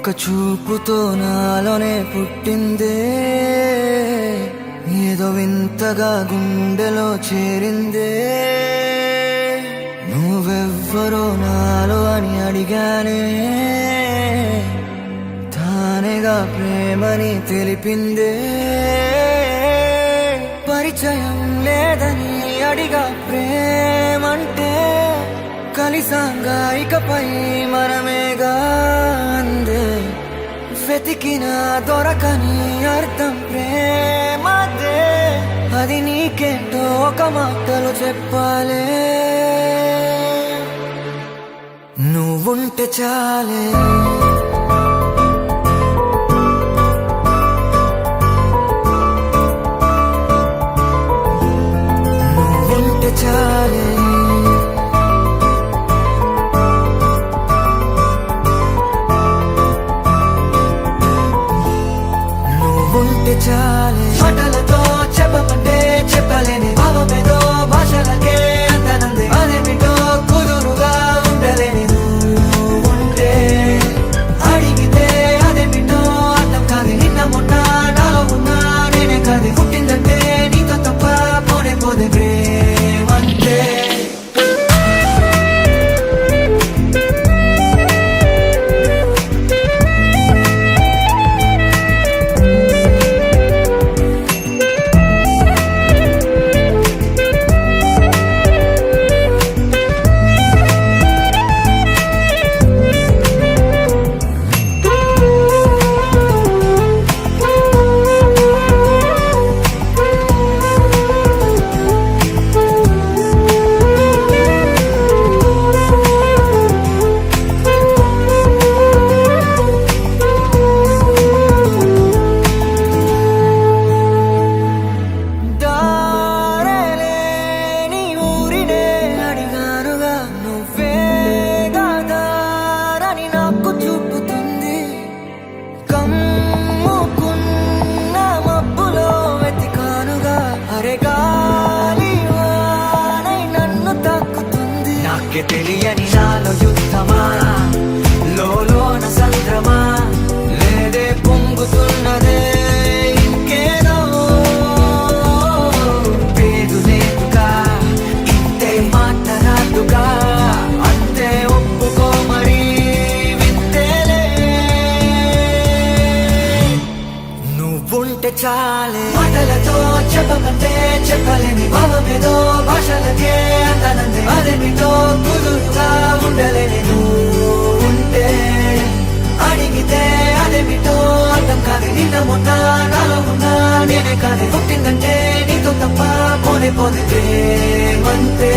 ఒక చూపుతో నాలోనే పుట్టిందే, ఏదో వింతగా గుండెలో చేరిందే. నువ్వెవ్వరో నాలో అని అడిగానే, తానేగా ప్రేమని తెలిపిందే. పరిచయం లేదని అడిగా ప్రేమంటే, కలిసాంగా ఇకపై మనమేగా అందే. వెతికినా దొరకని అర్థం ప్రేమదే, అది నీకేంటో ఒక మాటలు చెప్పాలే. నువ్వుంటే చాలే, నువ్వుంటే చాలే, నువ్వుంటే చాలే. మాటలతో చెప్పమంటే చెప్పలేని భావమేదో భాషలకే అందనందే. అదేమిటో కుదురుగా ఉండలేని నువ్వుంటే, అడిగితే అదేమిటో అర్థం కాదు. నిన్న మొన్న నాలో ఉన్నా నేనే కాదు. పుట్టిందంటే నీతో తప్ప పోనే పోదే ప్రేమంటే. నాకే తెలియని నాలో యుద్ధమా, లోన సంద్రమా, లేదే పొంగుతున్నదే ఇంకేదో. పేరు లేదుగా ఇంతే మాట్లాడుగా, అంతే ఒప్పుకో మరి వింతేలే. నువ్వుంటే చాలే, మాటలతో చెప్పమంటే చెప్పలేని భావమేదో భాషలకే అందనందే. అదేమిటో కుదురుగా ఉండలేని నువ్వుంటే, అడిగితే అదేమిటో అర్థం కాదు. నిన్న మొన్న నాలో ఉన్నా నేనే కాదు. పుట్టిందంటే నీతో తప్ప పోనే పోతే ప్రేమంతే.